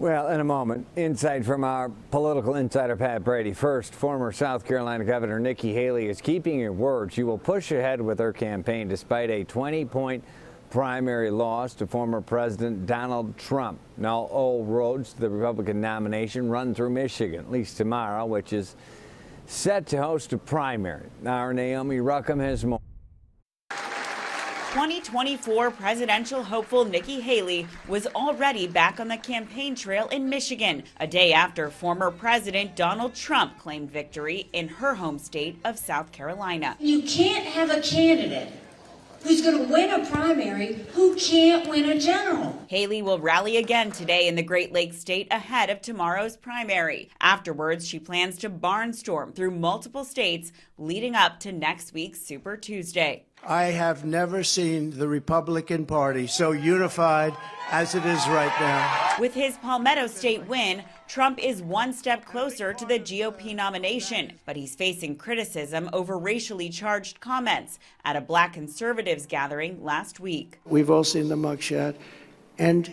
Well, in a moment, insight from our political insider, Pat Brady. First, former South Carolina Governor Nikki Haley is keeping her word. She will push ahead with her campaign despite a 20-point primary loss to former President Donald Trump. Now, all roads to the Republican nomination run through Michigan, at least tomorrow, which is set to host a primary. Our Naomi Ruckham has more. 2024 presidential hopeful Nikki Haley was already back on the campaign trail in Michigan, a day after former President Donald Trump claimed victory in her home state of South Carolina. You can't have a candidate who's going to win a primary who can't win a general. Haley will rally again today in the Great Lakes state ahead of tomorrow's primary. Afterwards, she plans to barnstorm through multiple states leading up to next week's Super Tuesday. I have never seen the Republican Party so unified as it is right now. With his Palmetto State win, Trump is one step closer to the GOP nomination, but he's facing criticism over racially charged comments at a Black conservatives gathering last week. We've all seen the mugshot, and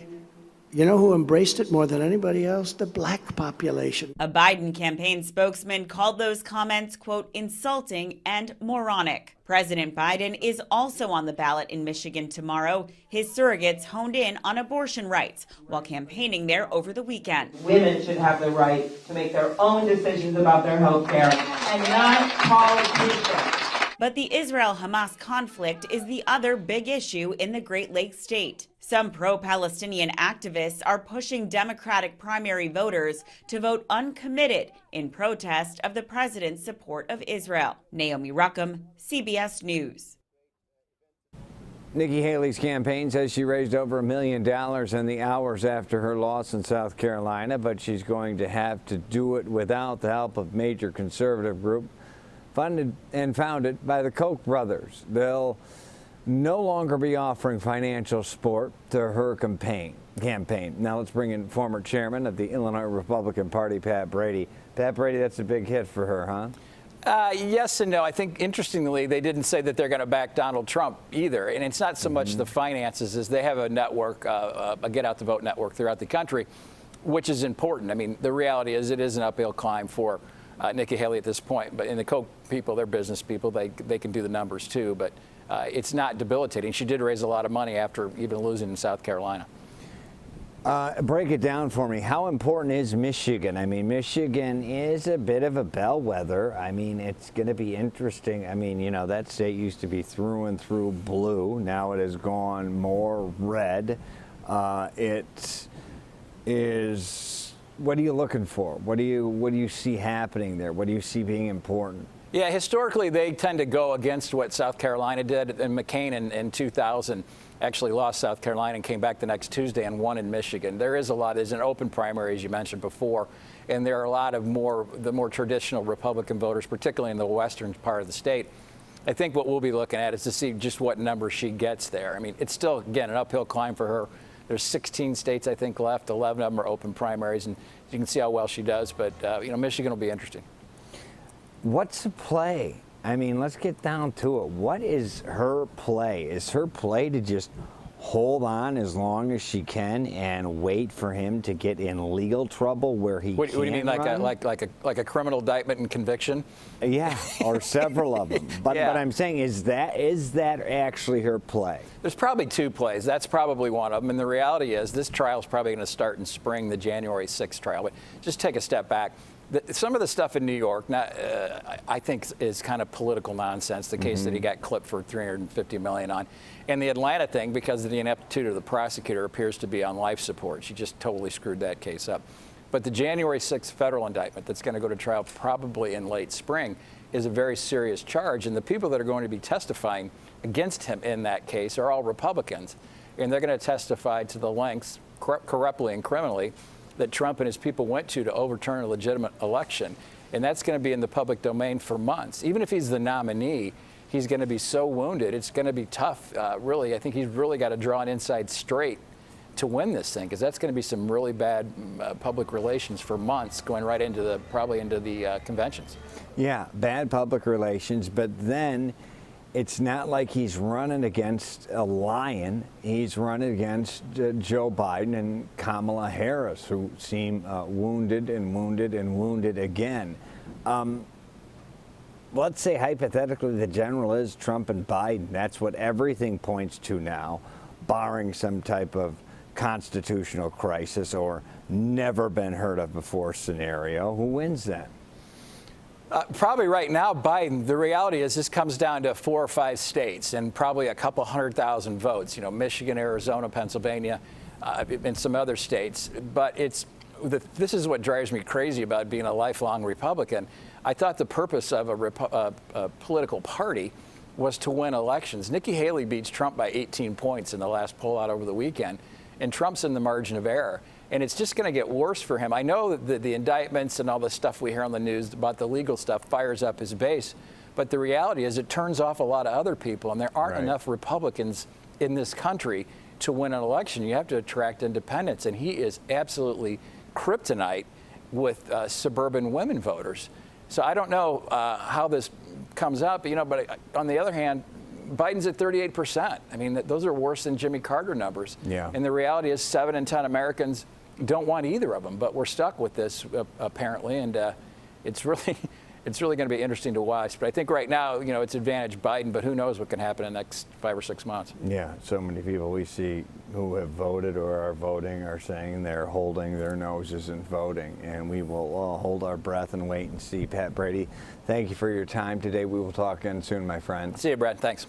you know who embraced it more than anybody else? The Black population. A Biden campaign spokesman called those comments, quote, insulting and moronic. President Biden is also on the ballot in Michigan tomorrow. His surrogates honed in on abortion rights while campaigning there over the weekend. Women should have the right to make their own decisions about their health care and not politicians. But the Israel-Hamas conflict is the other big issue in the Great Lakes state. Some pro-Palestinian activists are pushing Democratic primary voters to vote uncommitted in protest of the president's support of Israel. Naomi Ruckham, CBS News. Nikki Haley's campaign says she raised over $1 million in the hours after her loss in South Carolina, but she's going to have to do it without the help of major conservative group funded and founded by the Koch brothers. They'll no longer be offering financial support to her campaign. Now let's bring in former chairman of the Illinois Republican Party, Pat Brady. Pat Brady, that's a big hit for her, huh? Yes and no. I think, interestingly, they didn't say that they're going to back Donald Trump either. And it's not so much the finances as they have a network, a Get Out the Vote network throughout the country, which is important. I mean, the reality is it is an uphill climb for Nikki Haley at this point. But in the Koch people, they're business people. They can do the numbers, too. But it's not debilitating. She did raise a lot of money after even losing in South Carolina. Break it down for me. How important is Michigan? I mean, Michigan is a bit of a bellwether. I mean, it's going to be interesting. I mean, you know, that state used to be through and through blue. Now it has gone more red. It is. What are you looking for? What do you see happening there? What do you see being important? Yeah, historically, they tend to go against what South Carolina did. And McCain in 2000 actually lost South Carolina and came back the next Tuesday and won in Michigan. There's an open primary, as you mentioned before, and there are a lot of the more traditional Republican voters, particularly in the western part of the state. I think what we'll be looking at is to see just what number she gets there. I mean, it's still, again, an uphill climb for her. There's 16 states, I think, left. 11 of them are open primaries, and you can see how well she does. But, Michigan will be interesting. What's the play? I mean, let's get down to it. What is her play? Is her play to just hold on as long as she can and wait for him to get in legal trouble where he What do you mean, run? like a criminal indictment and conviction? Yeah, or several of them. But Yeah. But I'm saying, is that actually her play? There's probably two plays. That's probably one of them. And the reality is this trial is probably going to start in spring, the January 6th trial. But just take a step back. Some of the stuff in New York, I think, is kind of political nonsense. The case that he got clipped for $350 million on, and the Atlanta thing, because of the ineptitude of the prosecutor, appears to be on life support. She just totally screwed that case up. But the January 6th federal indictment that's going to go to trial probably in late spring is a very serious charge, and the people that are going to be testifying against him in that case are all Republicans, and they're going to testify to the lengths, corruptly and criminally, that Trump and his people went to overturn a legitimate election. And that's going to be in the public domain for months. Even if he's the nominee, he's going to be so wounded. It's going to be tough, really. I think he's really got to draw an inside straight to win this thing, because that's going to be some really bad public relations for months, going right into probably into the conventions. Yeah, bad public relations. But then it's not like he's running against a lion. He's running against Joe Biden and Kamala Harris, who seem wounded and wounded and wounded again. Let's say hypothetically the general is Trump and Biden. That's what everything points to now, barring some type of constitutional crisis or never been heard of before scenario. Who wins then? Probably right now, Biden. The reality is this comes down to 4 or 5 states and probably a couple 100,000 votes, Michigan, Arizona, Pennsylvania, and some other states. But this is what drives me crazy about being a lifelong Republican. I thought the purpose of a political party was to win elections. Nikki Haley beats Trump by 18 points in the last poll out over the weekend, and Trump's in the margin of error. And it's just going to get worse for him. I know that the indictments and all the stuff we hear on the news about the legal stuff fires up his base. But the reality is it turns off a lot of other people. And there aren't enough Republicans in this country to win an election. You have to attract independents. And he is absolutely kryptonite with suburban women voters. So I don't know how this comes up, but on the other hand, Biden's at 38%. I mean, those are worse than Jimmy Carter numbers. Yeah. And the reality is 7 in 10 Americans don't want either of them, but we're stuck with this apparently, and it's really going to be interesting to watch. But I think right now, it's advantage Biden, but who knows what can happen in the next 5 or 6 months. Yeah, so many people we see who have voted or are voting are saying they're holding their noses and voting, and we will all hold our breath and wait and see. Pat Brady, thank you for your time today. We will talk again soon, my friend. See you, Brad. Thanks.